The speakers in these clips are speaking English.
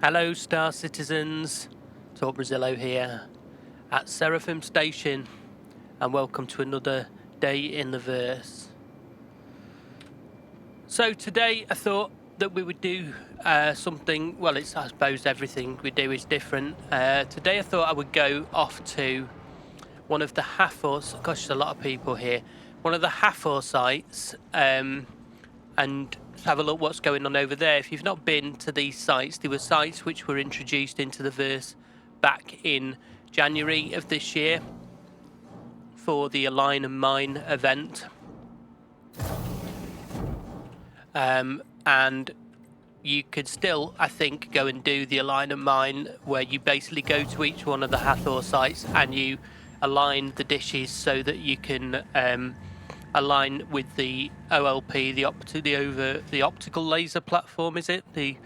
Hello Star Citizens, Tor Brazillo here at Saraphim Station, and welcome to another day in the verse. So today I thought that we would do something, well, I suppose everything we do is different. Today I thought I would go off to one of the Hathors, gosh, there's a lot of people here, one of the Hathor sites, and have a look what's going on over there. If you've not been to these sites, they were sites which were introduced into the verse back in January of this year for the Align and Mine event. And you could still, I think, go and do the Align and Mine, where you basically go to each one of the Hathor sites and you align the dishes so that you can align with the OLP, the optical laser platform, is it? The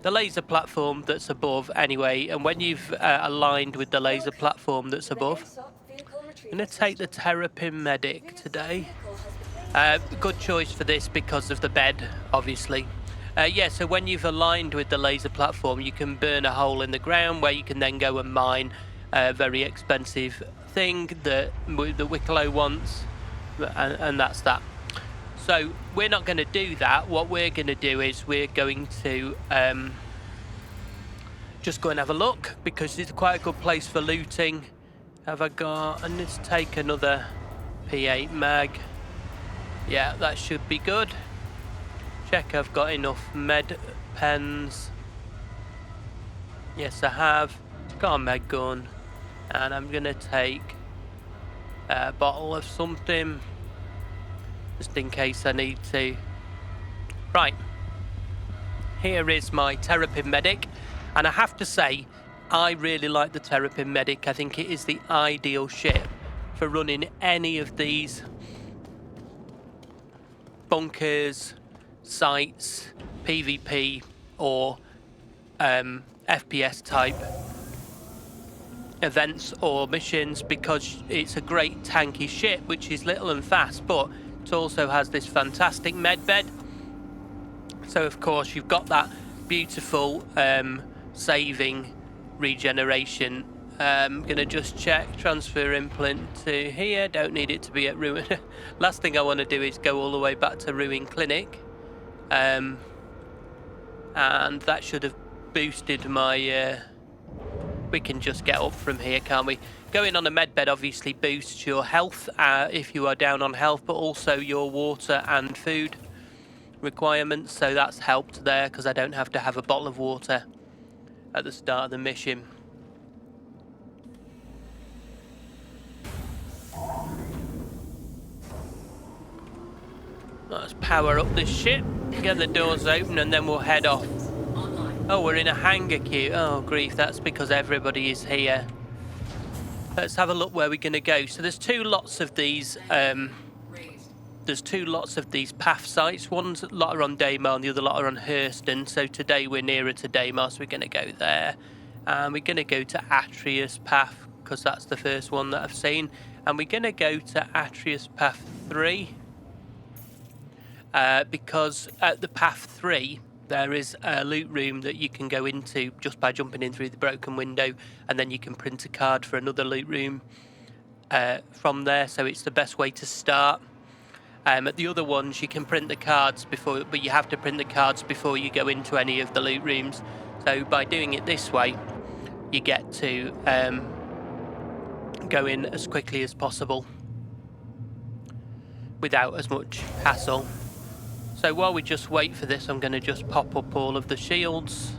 laser platform that's above anyway. And when you've aligned with the laser platform that's above, I'm going to take the Saraphim medic today. Good choice for this because of the bed, obviously. Yeah, so when you've aligned with the laser platform, you can burn a hole in the ground where you can then go and mine a very expensive thing that the Wicklow wants. And that's that. So we're not going to do that. What we're going to do is we're going to just go and have a look, because it's quite a good place for looting. Have I got, and let's take another P8 mag. Yeah, that should be good. Check I've got enough med pens. Yes, I have. Got a med gun, and I'm going to take a bottle of something just in case I need to. Right, here is my Saraphim medic, and I have to say I really like the Saraphim medic. I think it is the ideal ship for running any of these bunkers, sites, PvP or FPS type events or missions, because it's a great tanky ship which is little and fast, but it also has this fantastic med bed. So of course you've got that beautiful saving regeneration. I'm gonna just check transfer implant to here. Don't need it to be at Ruin. Last thing I want to do is go all the way back to Ruin Clinic, and that should have boosted my we can just get up from here, can't we? Going on a med bed obviously boosts your health if you are down on health, but also your water and food requirements. So that's helped there, because I don't have to have a bottle of water at the start of the mission. Let's power up this ship, get the doors open, and then we'll head off. Oh, we're in a hangar queue. Oh, grief, that's because everybody is here. Let's have a look where we're going to go. So there's two lots of these PAF sites. One's lot are on Daymar and the other lot are on Hurston. So today we're nearer to Daymar, so we're going to go there. And we're going to go to Atrius PAF, because that's the first one that I've seen. And we're going to go to Atrius PAF 3. Because at the PAF 3, there is a loot room that you can go into just by jumping in through the broken window, and then you can print a card for another loot room from there. So it's the best way to start. At the other ones, you can print the cards before, but you have to print the cards before you go into any of the loot rooms. So by doing it this way, you get to go in as quickly as possible without as much hassle. So while we just wait for this, I'm going to just pop up all of the shields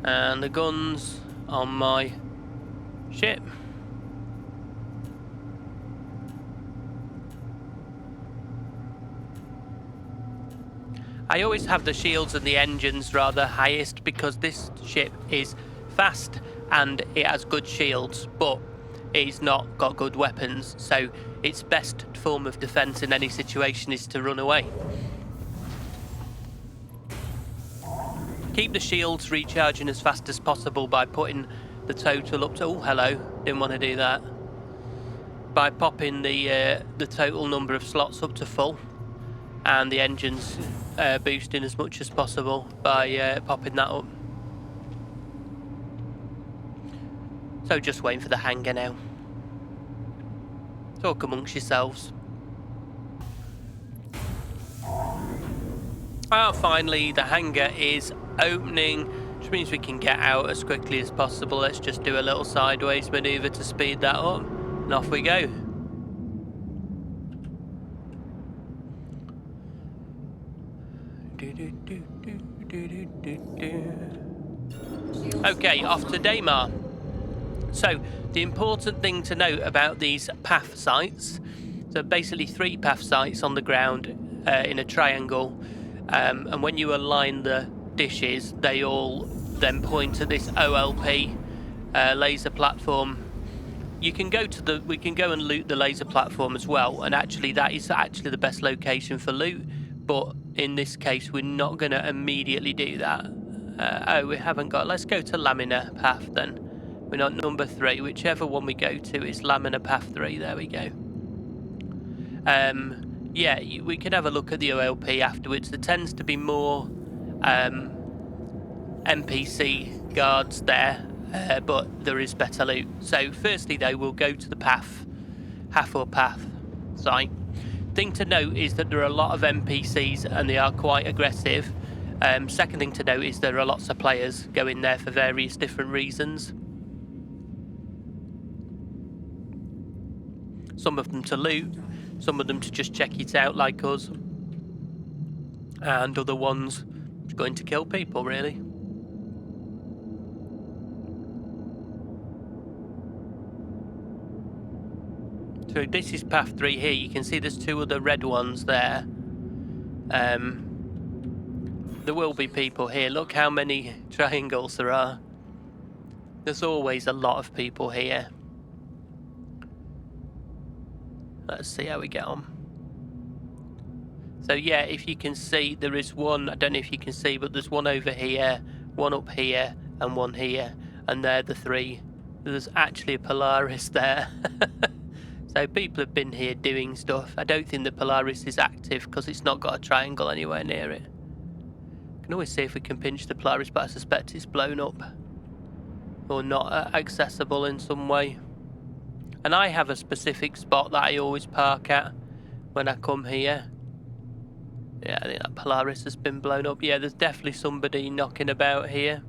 and the guns on my ship. I always have the shields and the engines rather highest, because this ship is fast and it has good shields, but it's not got good weapons. So its best form of defense in any situation is to run away. Keep the shields recharging as fast as possible by putting the total up to... Oh, hello. Didn't want to do that. By popping the total number of slots up to full, and the engines boosting as much as possible by popping that up. So just waiting for the hangar now. Talk amongst yourselves. Oh, finally, the hangar is opening, which means we can get out as quickly as possible. Let's just do a little sideways maneuver to speed that up, and off we go. Okay, off to Daymar. So, the important thing to note about these PAF sites, so basically 3 PAF sites on the ground in a triangle, and when you align the dishes, they all then point to this OLP laser platform. We can go and loot the laser platform as well, and actually that is actually the best location for loot, but in this case we're not going to immediately do that. We haven't got, let's go to Laminar PAF then. We're not number 3, whichever one we go to is Laminar PAF 3, there we go. Yeah, we can have a look at the OLP afterwards. There tends to be more NPC guards there, but there is better loot. So firstly though, we'll go to the PAF, Hathor PAF site. Thing to note is that there are a lot of NPCs and they are quite aggressive. Second thing to note is there are lots of players going there for various different reasons. Some of them to loot, some of them to just check it out like us, and other ones going to kill people really. So this is PAF 3 here. You can see there's 2 other red ones there. There will be people here. Look how many triangles there are. There's always a lot of people here. Let's see how we get on. So yeah, if you can see, there is one, I don't know if you can see, but there's one over here, one up here, and one here. And they're the 3. There's actually a Polaris there. So people have been here doing stuff. I don't think the Polaris is active because it's not got a triangle anywhere near it. Can always see if we can pinch the Polaris, but I suspect it's blown up or not accessible in some way. And I have a specific spot that I always park at when I come here. Yeah, I think that Polaris has been blown up. Yeah, there's definitely somebody knocking about here.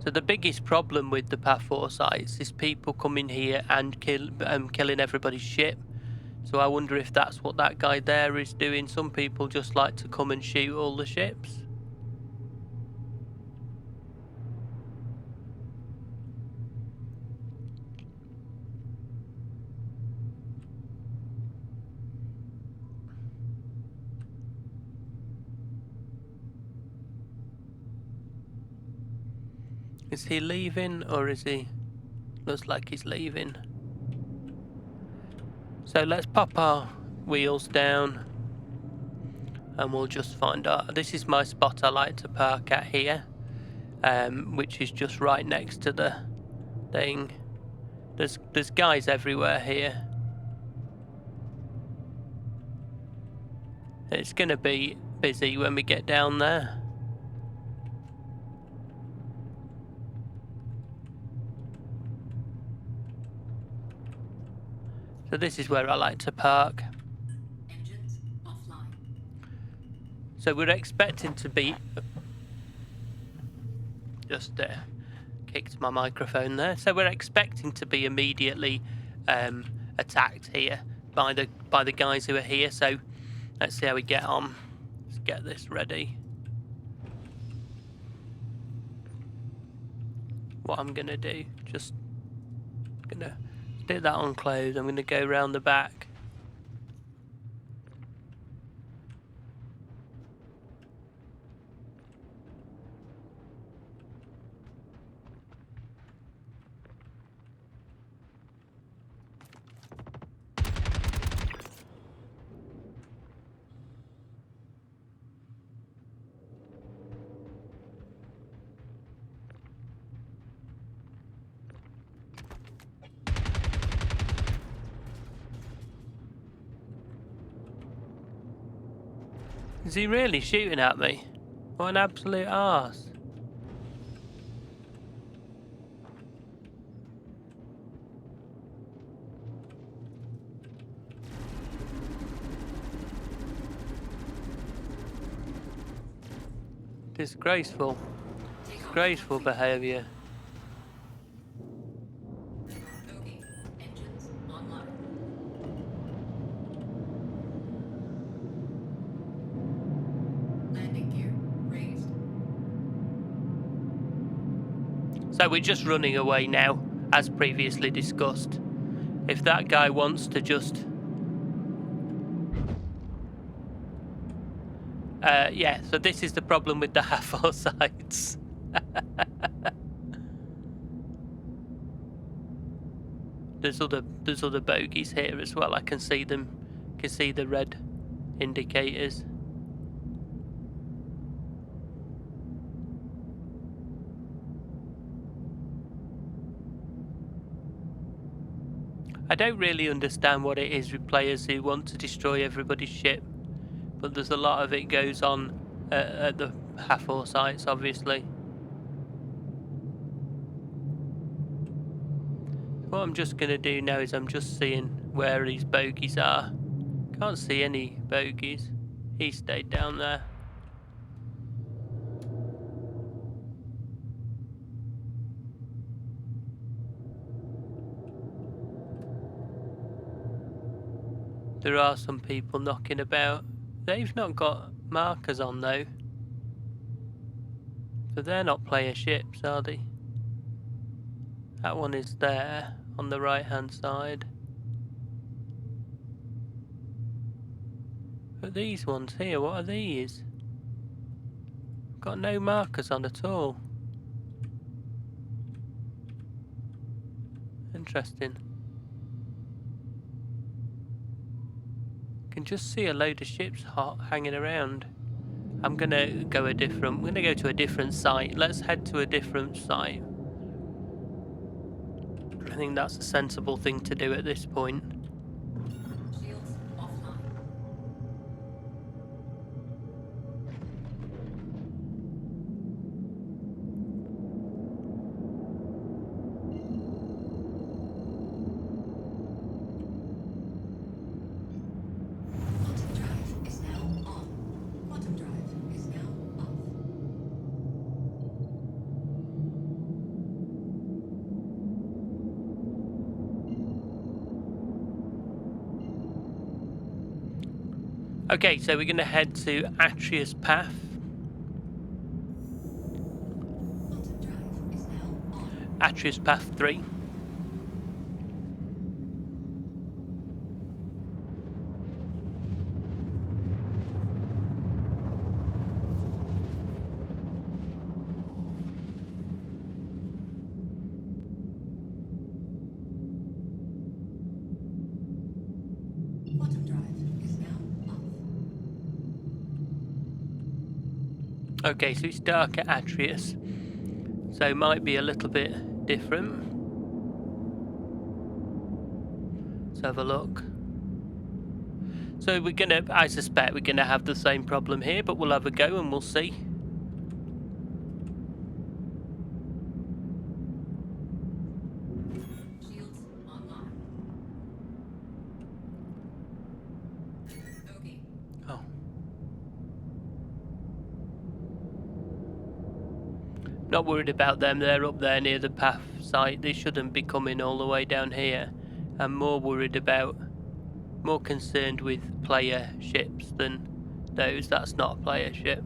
So the biggest problem with the PAF 4 sites is people coming here and killing everybody's ship. So I wonder if that's what that guy there is doing. Some people just like to come and shoot all the ships. Is he leaving or is he? Looks like he's leaving. So let's pop our wheels down and we'll just find out. This is my spot I like to park at here, which is just right next to the thing. There's guys everywhere here. It's gonna be busy when we get down there. So this is where I like to park. Engines offline. So we're expecting to be... Just kicked my microphone there. So we're expecting to be immediately attacked here by the guys who are here. So let's see how we get on. Let's get this ready. What I'm gonna do, just gonna do that on close. I'm gonna go around the back. Is he really shooting at me? What an absolute arse. Disgraceful. Take off. Disgraceful Complete. behaviour. Okay. Engines online. Landing gear raised. So we're just running away now, as previously discussed. If that guy wants to just... yeah, so this is the problem with the Hathor sites. There's other bogies here as well. I can see them. Can see the red indicators. I don't really understand what it is with players who want to destroy everybody's ship, but there's a lot of it goes on at the Hathor sites, obviously. What I'm just going to do now is I'm just seeing where these bogies are. Can't see any bogies. He stayed down there. There are some people knocking about. They've not got markers on though. So they're not player ships, are they? That one is there on the right hand side. But these ones here, what are these? Got no markers on at all. Interesting. Can just see a load of ships hanging around. I'm gonna go to a different site. Let's head to a different site. I think that's a sensible thing to do at this point. Shields offline. Quantum drive is now on. Quantum drive is now off. Okay, so we're gonna head to Atrius PAF. Quantum drive is now on. Atrius PAF 3. Quantum drive is now off. Okay, so it's dark at Atrius. So it might be a little bit different. Let's have a look. So I suspect we're gonna have the same problem here, but we'll have a go and we'll see. Shields online. Okay. Oh. Not worried about them, they're up there near the PAF site. They shouldn't be coming all the way down here. I'm more concerned with player ships than those. That's not a player ship.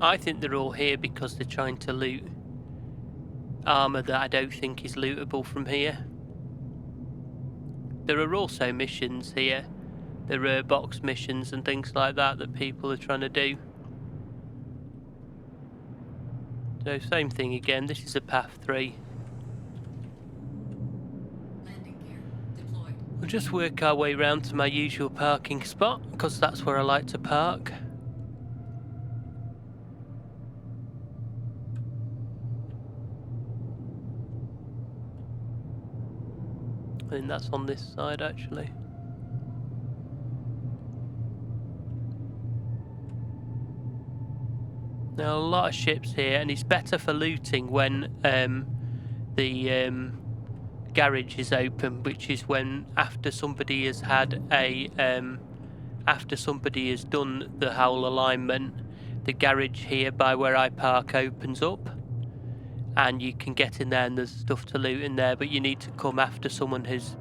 I think they're all here because they're trying to loot armour that I don't think is lootable from here. There are also missions here. There are box missions and things like that people are trying to do. So same thing again, this is a PAF 3. Landing gear deployed. We'll just work our way round to my usual parking spot, because that's where I like to park. I think that's on this side actually. Now a lot of ships here, and it's better for looting when the garage is open, which is when after somebody has had a after somebody has done the whole alignment, the garage here by where I park opens up, and you can get in there and there's stuff to loot in there, but you need to come after someone has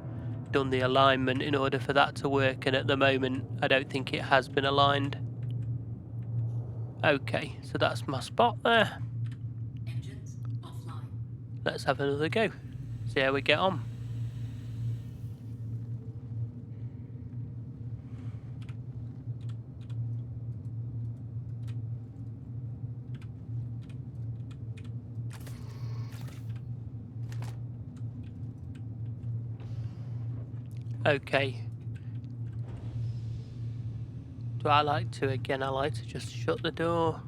done the alignment in order for that to work, and at the moment I don't think it has been aligned. Okay, so that's my spot there. Engines offline. Let's have another go, see how we get on. Okay. Do I like to, again, I like to just shut the door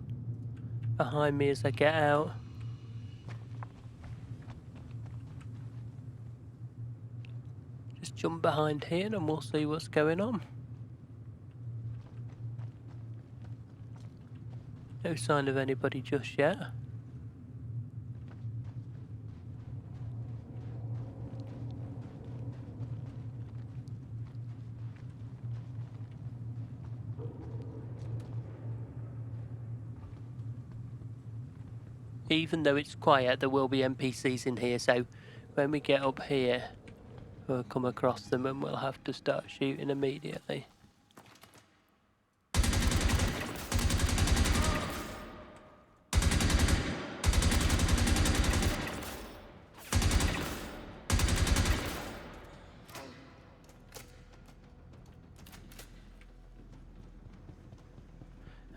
behind me as I get out. Just jump behind here and we'll see what's going on. No sign of anybody just yet. Even though it's quiet, there will be NPCs in here, so when we get up here, we'll come across them and we'll have to start shooting immediately.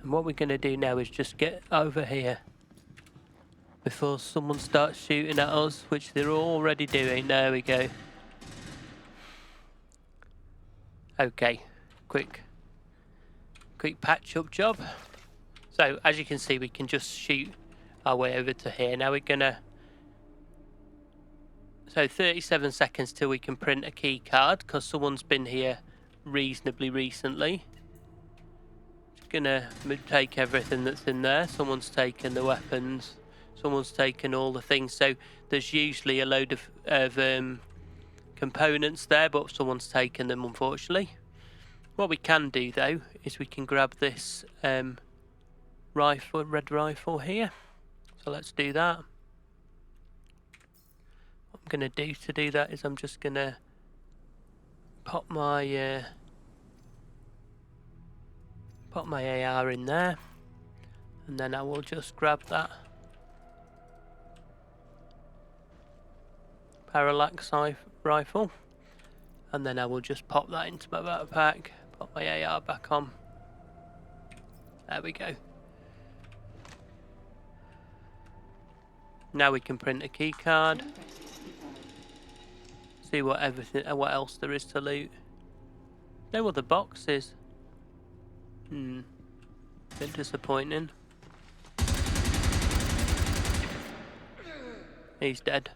And what we're going to do now is just get over here before someone starts shooting at us, which they're already doing. There we go. Okay, quick patch up job. So as you can see, we can just shoot our way over to here. Now we're gonna, so 37 seconds till we can print a key card, because someone's been here reasonably recently. Just gonna take everything that's in there. Someone's taken the weapons, someone's taken all the things, so there's usually a load of components there, but someone's taken them, unfortunately. What we can do though is we can grab this rifle, red rifle here. So let's do that. What I'm going to do that is I'm just going to pop my AR in there, and then I will just grab that parallax rifle, and then I will just pop that into my backpack, pop my AR back on. There we go. Now we can print a key card. See what else there is to loot. No other boxes. Bit disappointing. He's dead.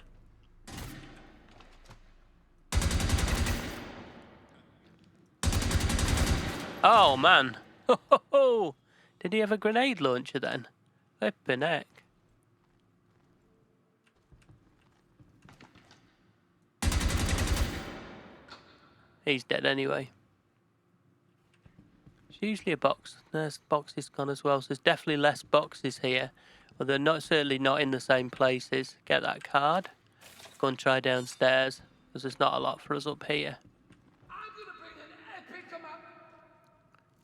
Oh man! Ho ho ho! Did he have a grenade launcher then? Flippin' heck. He's dead anyway. It's usually a box. There's boxes gone as well, so there's definitely less boxes here. Well, they're certainly not in the same places. Get that card. Go and try downstairs, because there's not a lot for us up here.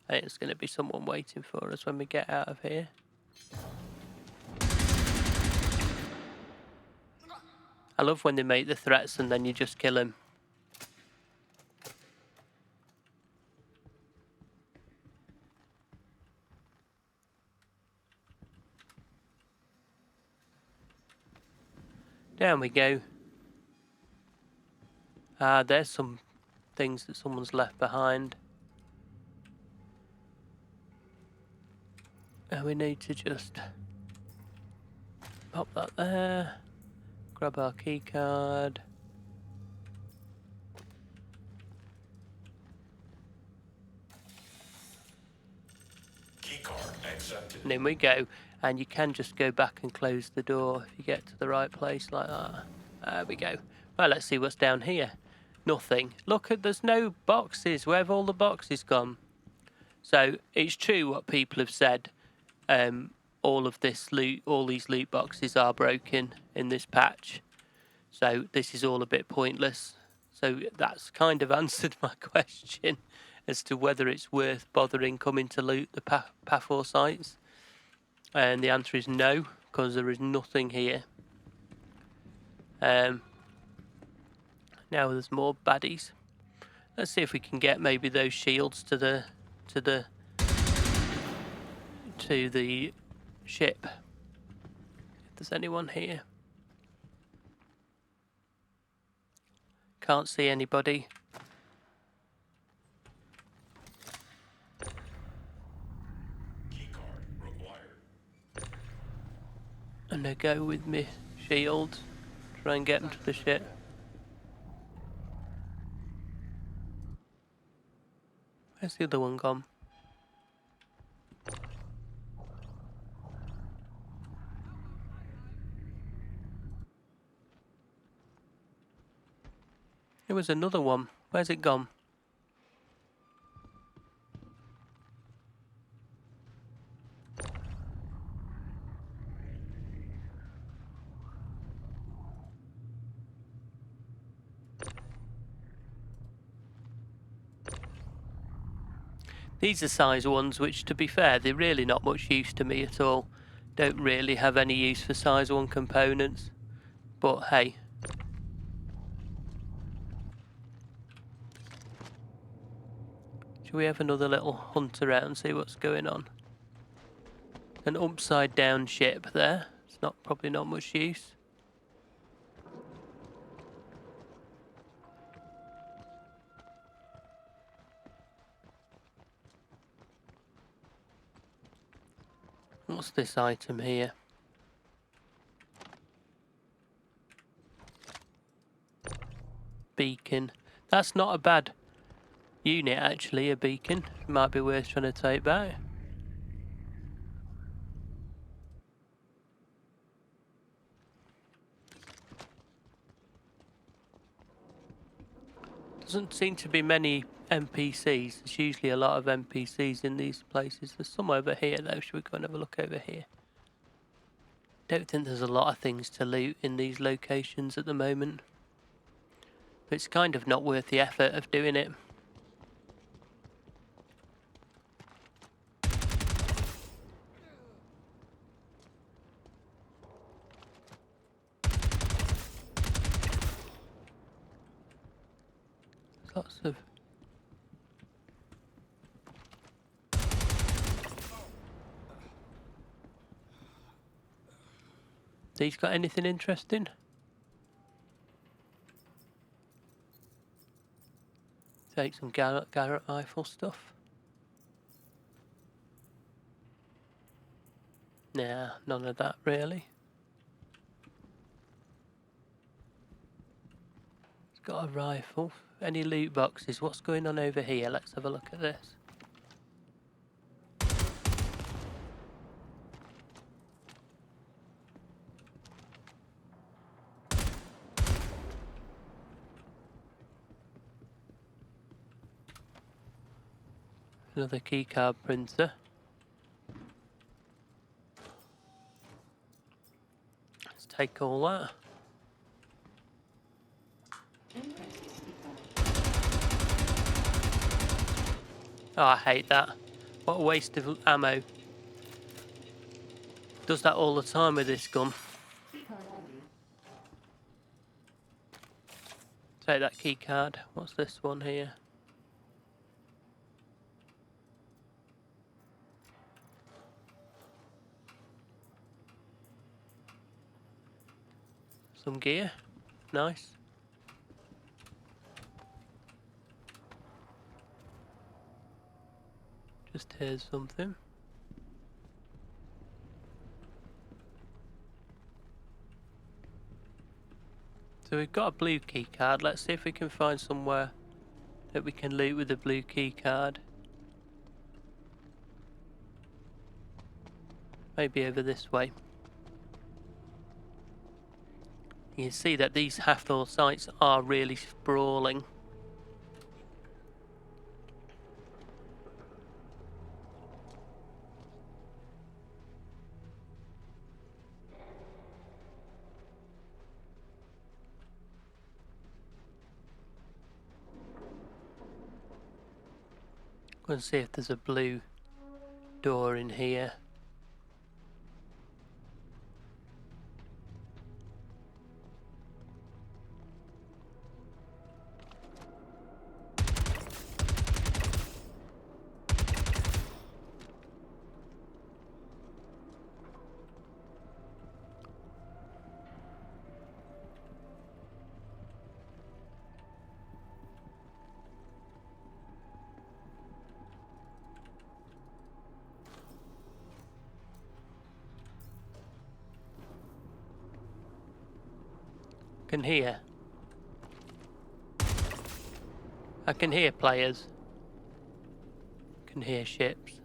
I think there's going to be someone waiting for us when we get out of here. I love when they make the threats and then you just kill him. Down we go. There's some things that someone's left behind. And we need to just pop that there. Grab our key card. Key card accepted. And in we go. And you can just go back and close the door if you get to the right place like that. There we go. Well, let's see what's down here. Nothing. Look at, there's no boxes. Where have all the boxes gone? So it's true what people have said. All of this loot, all these loot boxes are broken in this patch. So this is all a bit pointless. So that's kind of answered my question as to whether it's worth bothering coming to loot the PAF sites. And the answer is no, because there is nothing here. Now there's more baddies. Let's see if we can get maybe those shields to the ship. If there's anyone here. Can't see anybody. Keycard required. And I go with me shield. Try and get them to the ship. Where's the other one gone? There was another one. Where's it gone? These are size ones, which, to be fair, they're really not much use to me at all. Don't really have any use for size 1 components. But hey. Should we have another little hunt around, see what's going on? An upside down ship there. It's probably not much use. What's this item here? Beacon. That's not a bad unit actually, a beacon. Might be worth trying to take back. Doesn't seem to be many NPCs. There's usually a lot of NPCs in these places. There's some over here though. Should we go and have a look over here? Don't think there's a lot of things to loot in these locations at the moment. But it's kind of not worth the effort of doing it. Lots of... These got anything interesting? Take some Garrett rifle stuff. Nah, none of that really. It's got a rifle. Any loot boxes? What's going on over here? Let's have a look at this. Another keycard printer. Let's take all that. Oh, I hate that. What a waste of ammo. Does that all the time with this gun. Take that key card. What's this one here? Some gear. Nice. Just here's something. So we've got a blue key card. Let's see if we can find somewhere that we can loot with a blue key card. Maybe over this way. You can see that these Hathor sites are really sprawling. Let's see if there's a blue door in here. Can hear. I can hear players. Can hear ships.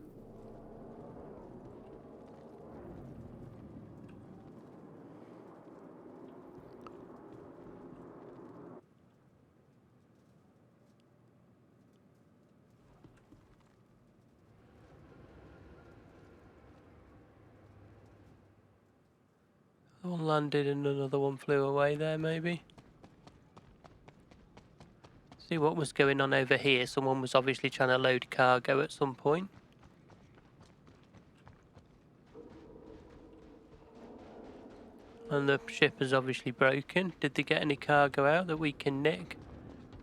One landed and another one flew away there, maybe. See what was going on over here. Someone was obviously trying to load cargo at some point. And the ship is obviously broken. Did they get any cargo out that we can nick?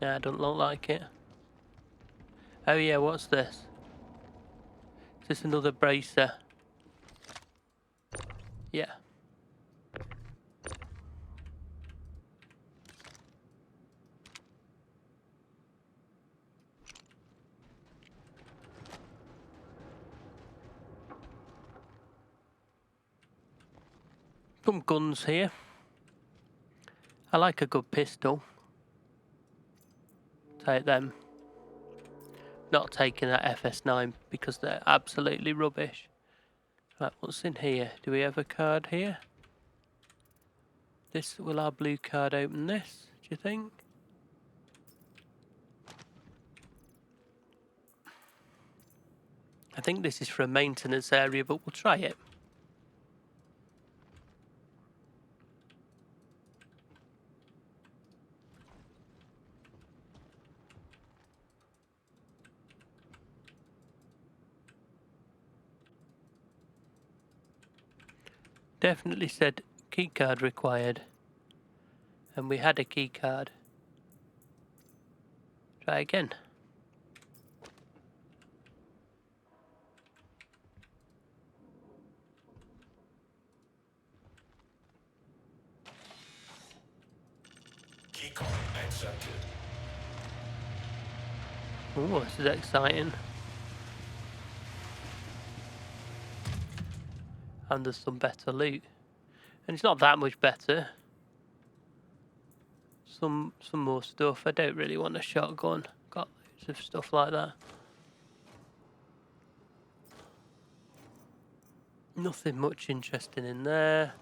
Nah, doesn't look like it. Oh yeah, what's this? Is this another bracer? Yeah. Some guns here. I like a good pistol. Take them. Not taking that FS9 because they're absolutely rubbish. Right, what's in here? Do we have a card here? Will our blue card open this, do you think? I think this is for a maintenance area, but we'll try it. Definitely said keycard required. And we had a keycard. Try again. Keycard accepted. Oh, this is exciting. And there's some better loot. And it's not that much better. Some more stuff. I don't really want a shotgun. Got loads of stuff like that. Nothing much interesting in there.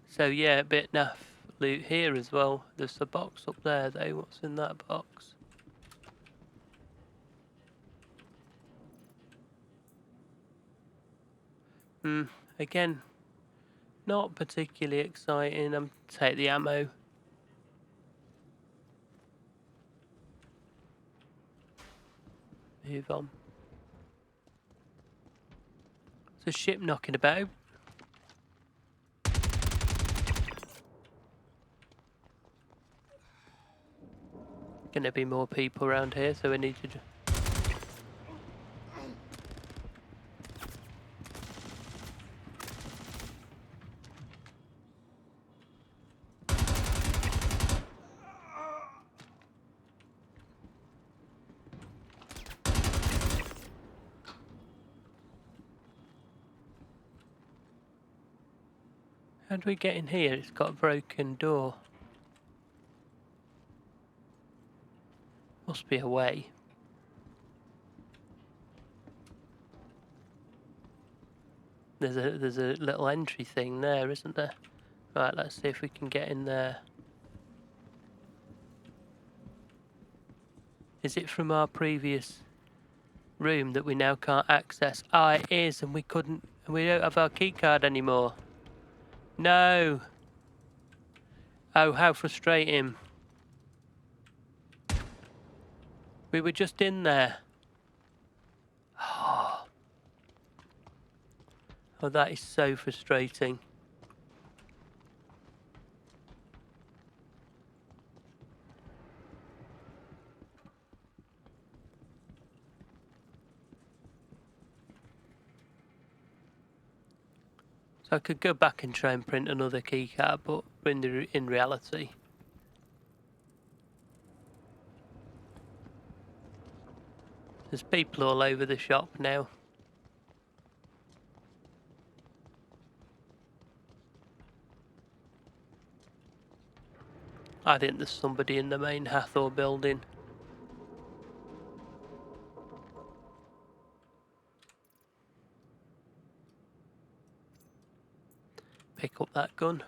So yeah, a bit naff loot here as well. There's a box up there though. What's in that box? Again, not particularly exciting. I'm take the ammo. Move on. There's a ship knocking about. Gonna be more people around here, so we need to. How do we get in here? It's got a broken door. Must be a way. There's a little entry thing there, isn't there? Right, let's see if we can get in there. Is it from our previous room that we now can't access? Ah, it is, and we couldn't, and we don't have our key card anymore. No. Oh, how frustrating. We were just in there. Oh, that is so frustrating. So I could go back and try and print another key card, but in reality, there's people all over the shop now. I think there's somebody in the main Hathor building. Pick up that gun.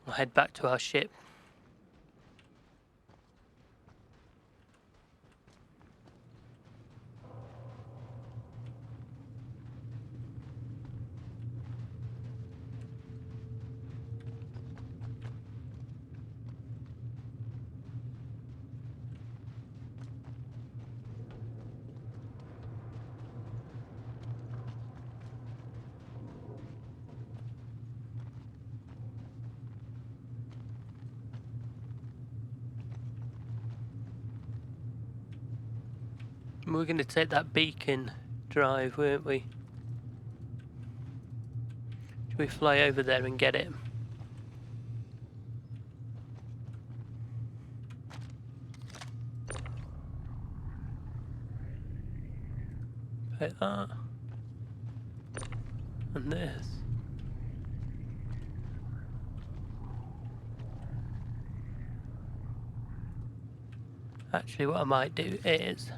We'll head back to our ship. We were going to take that beacon drive, weren't we? Should we fly over there and get it? Like that. And this. Actually, what I might do is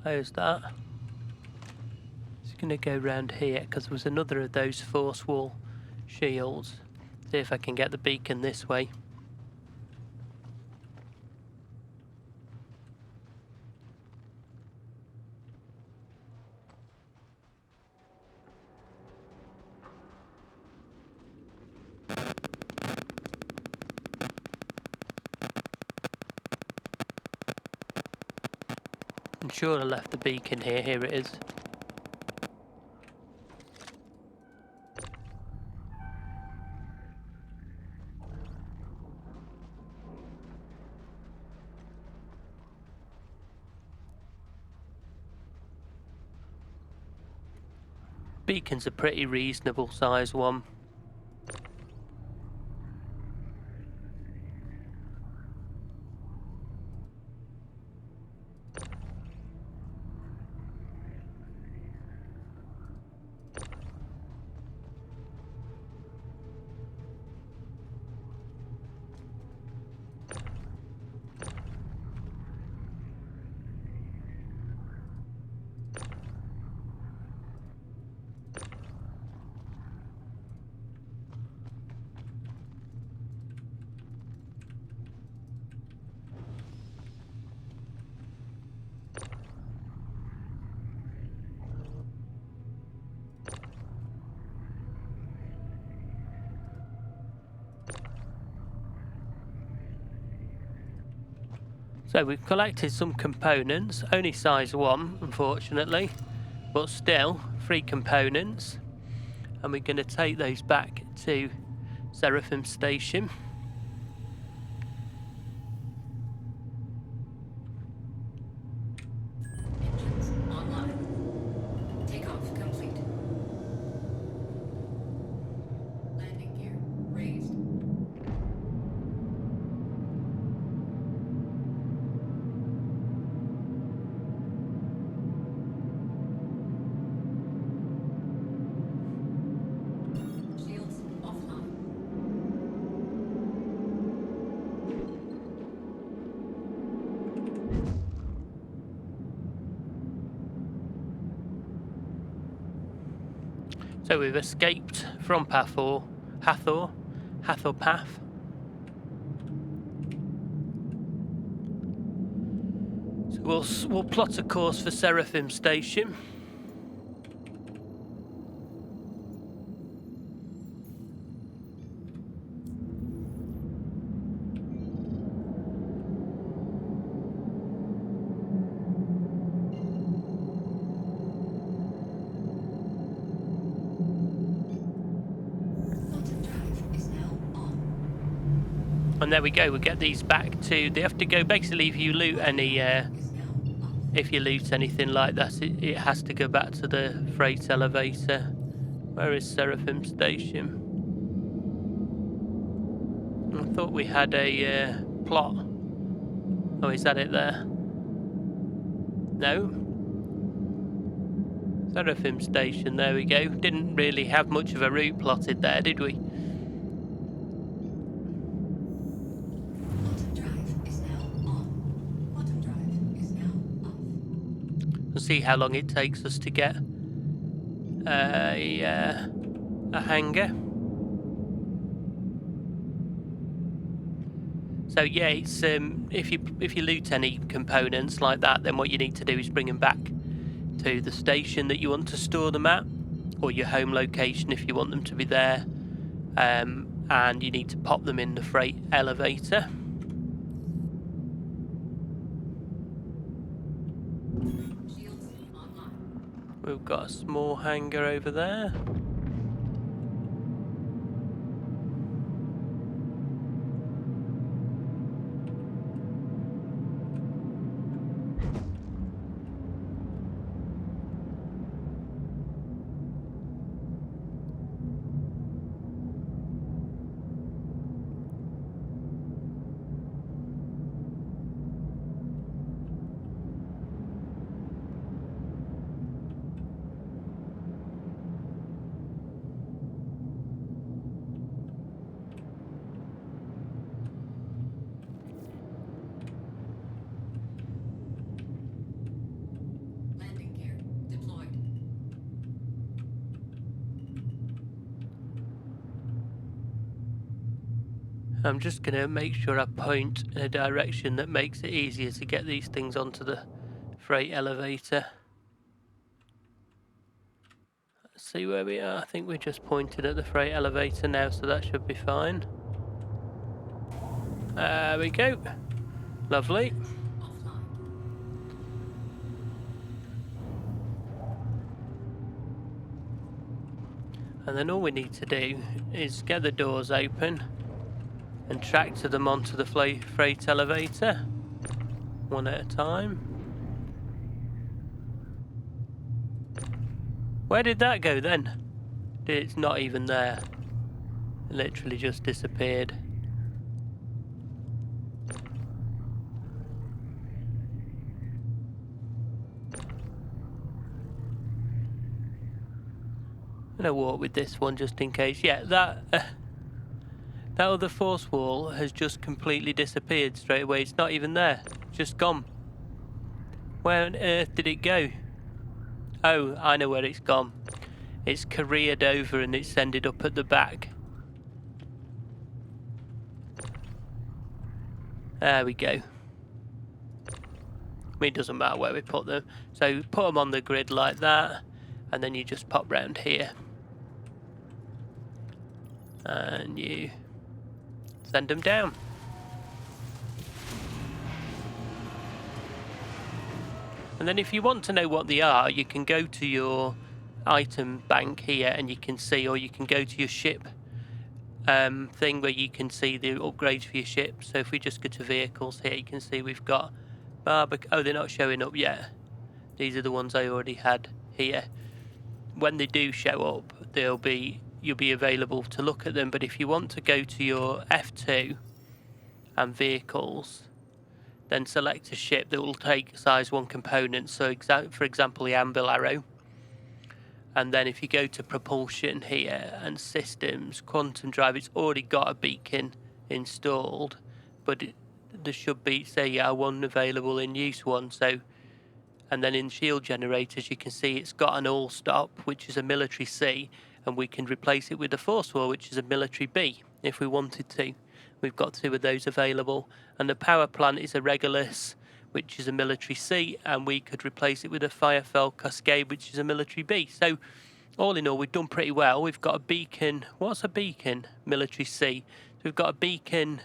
close that. Just going to go round here because there was another of those force wall shields. See if I can get the beacon this way. I'm sure I left the beacon here. Here it is. Beacon's a pretty reasonable size one. So we've collected some components, only size 1 unfortunately, but still 3 components, and we're going to take those back to Saraphim station. So we've escaped from Hathor PAF. So we'll plot a course for Saraphim Station. Quantum drive is now on. And there we go, we'll get these back to, they have to go, basically if you loot any, Is now off. if you loot anything like that, it has to go back to the freight elevator. Where is Seraphim Station? I thought we had a plot. Oh, is that it there? No? Seraphim Station, there we go. Didn't really have much of a route plotted there, did we? Quantum drive is now on. Quantum drive is now off. We'll see how long it takes us to get a hangar. So yeah, it's if you loot any components like that, then what you need to do is bring them back to the station that you want to store them at, or your home location if you want them to be there, and you need to pop them in the freight elevator. Shields online. We've got a small hangar over there. Landing gear deployed. I'm just going to make sure I point in a direction that makes it easier to get these things onto the freight elevator. Let's see where we are. I think we're just pointed at the freight elevator now, so that should be fine. There we go. Lovely. Offline. And then all we need to do is get the doors open and tractor them onto the freight elevator, one at a time. Where did that go then? It's not even there. It literally just disappeared. I'm gonna walk with this one just in case. Yeah, that other force wall has just completely disappeared straight away. It's not even there. It's just gone. Where on earth did it go? Oh, I know where it's gone. It's careered over and it's ended up at the back. There we go. I mean, it doesn't matter where we put them. So put them on the grid like that, and then you just pop round here. And you send them down. And then if you want to know what they are, you can go to your item bank here and you can see, or you can go to your ship thing where you can see the upgrades for your ship. So if we just go to vehicles here, you can see we've got barbecue. Oh, they're not showing up yet. These are the ones I already had here. When they do show up, you'll be available to look at them. But if you want to go to your F2 and vehicles, then select a ship that will take size 1 components. So for example, the Anvil Arrow. And then if you go to propulsion here and systems, quantum drive, it's already got a beacon installed, but there should be, say, one available in use one. So, and then in shield generators, you can see it's got an all stop, which is a military C, and we can replace it with a Force War, which is a military B, if we wanted to. We've got 2 of those available. And the power plant is a Regulus, which is a military C, and we could replace it with a Firefell Cascade, which is a military B. So all in all, we've done pretty well. We've got a beacon. What's a beacon? Military C. So we've got a beacon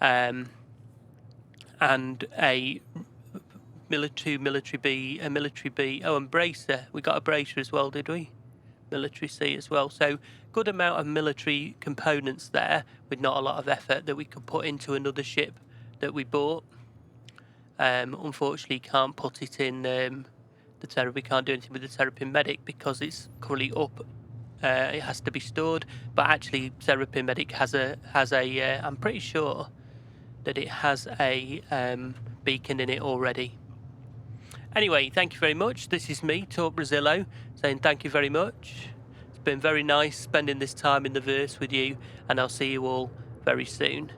and a military B, a military B. Oh, and bracer. We got a bracer as well, did we? Military C as well. So good amount of military components there with not a lot of effort that we could put into another ship that we bought. Unfortunately, can't put it in we can't do anything with the Saraphim Medic because it's currently up. It has to be stored. But actually, Saraphim Medic has a I'm pretty sure that it has a beacon in it already. Anyway, thank you very much. This is me, Talk Brazilo, saying thank you very much. It's been very nice spending this time in the verse with you, and I'll see you all very soon.